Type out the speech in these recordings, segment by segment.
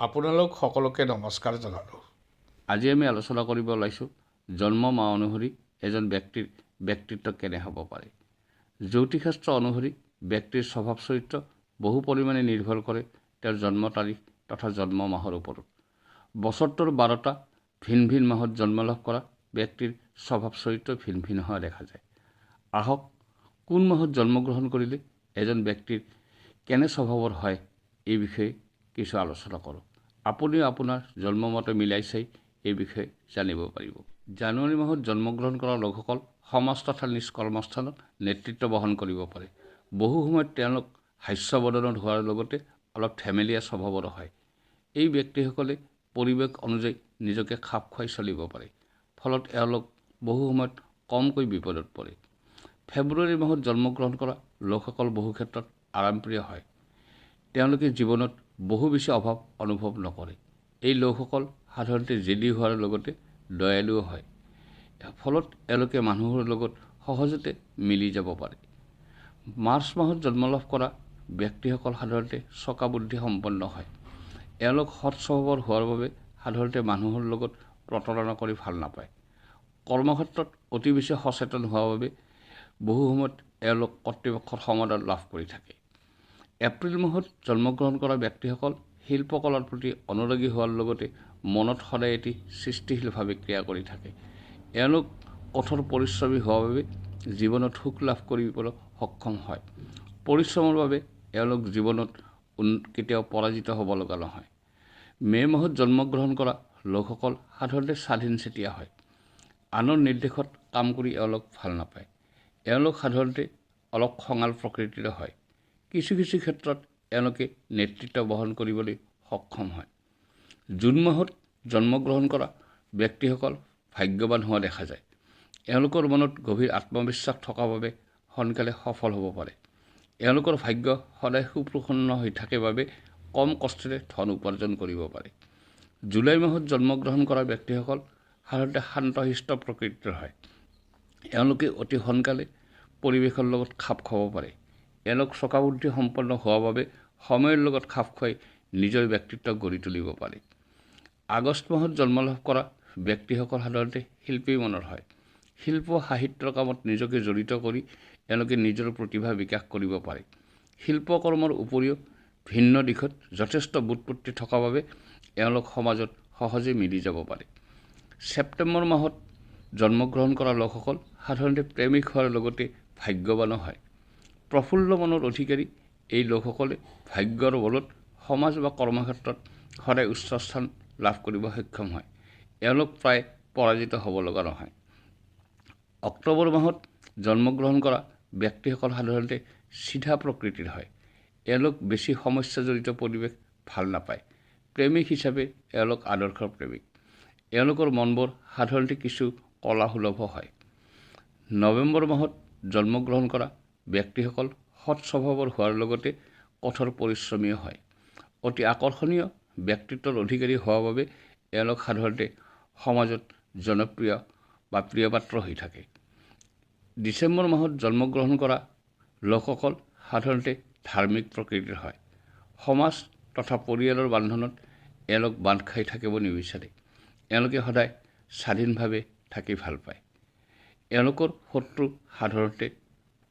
আপোনালোক সকলোকে নমস্কাৰ জনালোঁ। আজি আমি আলোচনা কৰিব ওলাইছোঁ জন্ম মাহ অনুসৰি এজন ব্যক্তিৰ ব্যক্তিত্ব কেনে হ'ব পাৰে। জ্যোতিষশাস্ত্ৰ অনুসৰি ব্যক্তিৰ স্বভাৱ চৰিত্ৰ বহু পৰিমাণে নিৰ্ভৰ কৰে তেওঁৰ জন্ম তাৰিখ তথা জন্ম মাহৰ ওপৰত। বছৰটোৰ 12টা ভিন ভিন মাহত জন্ম লাভ কৰা ব্যক্তিৰ স্বভাৱ চৰিত্ৰ ভিন ভিন হোৱা দেখা যায়। আহক কোন মাহত জন্মগ্ৰহণ কৰিলে এজন ব্যক্তিৰ কেনে স্বভাৱৰ হয় এই বিষয়ে কিছু আলোচনা কৰোঁ। আপুনিও আপোনাৰ জন্মমতে মিলাই চাই এই বিষয়ে জানিব পাৰিব। জানুৱাৰী মাহত জন্মগ্ৰহণ কৰা লোকসকল সমাজ তথা নিজ কৰ্মস্থানত নেতৃত্ব বহন কৰিব পাৰে। বহু সময়ত তেওঁলোক হাস্যবদনত হোৱাৰ লগতে অলপ ধেমেলীয়া স্বভাৱৰ হয়। এই ব্যক্তিসকলে পৰিৱেশ অনুযায়ী নিজকে খাপ খুৱাই চলিব পাৰে, ফলত এওঁলোক বহু সময়ত কমকৈ বিপদত পৰে। ফেব্ৰুৱাৰী মাহত জন্মগ্ৰহণ কৰা লোকসকল বহু ক্ষেত্ৰত আৰামপ্ৰিয় হয়। তেওঁলোকে জীৱনত বহু বেছি অভাৱ অনুভৱ নকৰে। এই লোকসকল সাধাৰণতে জেদী হোৱাৰ লগতে দয়ালুও হয়, ফলত এওঁলোকে মানুহৰ লগত সহজতে মিলি যাব পাৰে। মাৰ্চ মাহত জন্ম লাভ কৰা ব্যক্তিসকল সাধাৰণতে চোকা বুদ্ধি সম্পন্ন হয়। এওঁলোক সৎ স্বভাৱৰ হোৱাৰ বাবে সাধাৰণতে মানুহৰ লগত প্ৰতাৰণা কৰি ভাল নাপায়। কৰ্মক্ষেত্ৰত অতি বেছি সচেতন হোৱাৰ বাবে বহু সময়ত এওঁলোক কৰ্তৃপক্ষৰ সমাদৰ লাভ কৰি থাকে। এপ্ৰিল মাহত জন্মগ্ৰহণ কৰা ব্যক্তিসকল শিল্পকলাৰ প্ৰতি অনুৰাগী হোৱাৰ লগতে মনত সদায় এটি সৃষ্টিশীলভাৱে ক্ৰিয়া কৰি থাকে। এওঁলোক কঠোৰ পৰিশ্ৰমী হোৱাৰ বাবে জীৱনত সুখ লাভ কৰিবলৈ সক্ষম হয়। পৰিশ্ৰমৰ বাবে এওঁলোক জীৱনত কেতিয়াও পৰাজিত হ'ব লগা নহয়। মে' মাহত জন্মগ্ৰহণ কৰা লোকসকল সাধাৰণতে স্বাধীনচেতিয়া হয়। আনৰ নিৰ্দেশত কাম কৰি এওঁলোক ভাল নাপায়। এওঁলোক সাধাৰণতে অলপ খঙাল প্ৰকৃতিৰ হয়। কিছু কিছু ক্ষেত্ৰত এওঁলোকে নেতৃত্ব বহন কৰিবলৈ সক্ষম হয়। জুন মাহত জন্মগ্ৰহণ কৰা ব্যক্তিসকল ভাগ্যৱান হোৱা দেখা যায়। এওঁলোকৰ মনত গভীৰ আত্মবিশ্বাস থকাৰ বাবে সোনকালে সফল হ'ব পাৰে। এওঁলোকৰ ভাগ্য সদায় সুপ্ৰসন্ন হৈ থাকে বাবে কম কষ্টেৰে ধন উপাৰ্জন কৰিব পাৰে। জুলাই মাহত জন্মগ্ৰহণ কৰা ব্যক্তিসকল সাধাৰণতে শান্তশিষ্ট প্ৰকৃতিৰ হয়। এওঁলোকে অতি সোনকালে পৰিৱেশৰ লগত খাপ খাব পাৰে। এওঁলোক চোকা বুদ্ধি সম্পন্ন হোৱাৰ বাবে সময়ৰ লগত খাপ খুৱাই নিজৰ ব্যক্তিত্ব গঢ়ি তুলিব পাৰে। আগষ্ট মাহত জন্ম লাভ কৰা ব্যক্তিসকল সাধাৰণতে শিল্পী মনৰ হয়। শিল্প সাহিত্যৰ কামত নিজকে জড়িত কৰি এওঁলোকে নিজৰ প্ৰতিভা বিকাশ কৰিব পাৰে। শিল্পকৰ্মৰ উপৰিও ভিন্ন দিশত যথেষ্ট বুৎপত্তি থকাৰ বাবে এওঁলোক সমাজত সহজে মিলি যাব পাৰে। ছেপ্টেম্বৰ মাহত জন্মগ্ৰহণ কৰা লোকসকল সাধাৰণতে প্ৰেমিক হোৱাৰ লগতে ভাগ্যৱানো হয়। প্ৰফুল্ল মনৰ অধিকাৰী এই লোকসকলে ভাগ্যৰ বলত সমাজ বা কৰ্মক্ষেত্ৰত সদায় উচ্চ স্থান লাভ কৰিব সক্ষম হয়। এওঁলোক প্ৰায় পৰাজিত হ'ব লগা নহয়। অক্টোবৰ মাহত জন্মগ্ৰহণ কৰা ব্যক্তিসকল সাধাৰণতে চিধা প্ৰকৃতিৰ হয়। এওঁলোক বেছি সমস্যাজড়িত পৰিৱেশ ভাল নাপায়। প্ৰেমিক হিচাপে এওঁলোক আদৰ্শৰ প্ৰেমিক। এওঁলোকৰ মনবোৰ সাধাৰণতে কিছু কলাসুলভ হয়। নৱেম্বৰ মাহত জন্মগ্ৰহণ কৰা ব্যক্তিসকল সৎ স্বভাৱৰ হোৱাৰ লগতে কঠোৰ পৰিশ্ৰমীও হয়। অতি আকৰ্ষণীয় ব্যক্তিত্বৰ অধিকাৰী হোৱাৰ বাবে এওঁলোক সাধাৰণতে সমাজত জনপ্ৰিয় বা প্ৰিয়পাত্ৰ হৈ থাকে। ডিচেম্বৰ মাহত জন্মগ্ৰহণ কৰা লোকসকল সাধাৰণতে ধাৰ্মিক প্ৰকৃতিৰ হয়। সমাজ তথা পৰিয়ালৰ বান্ধোনত এওঁলোক বান্ধ খাই থাকিব নিবিচাৰে। এওঁলোকে সদায় স্বাধীনভাৱে থাকি ভাল পায়। এওঁলোকৰ শত্ৰু সাধাৰণতে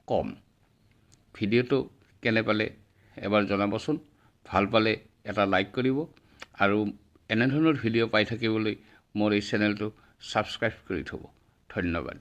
কম। ভিডিঅ'টো কেনে পালে এবাৰ জনাবচোন। ভাল পালে এটা লাইক কৰিব আৰু এনেধৰণৰ ভিডিঅ' পাই থাকিবলৈ মোৰ এই চেনেলটো ছাবস্ক্ৰাইব কৰি থ'ব। ধন্যবাদ।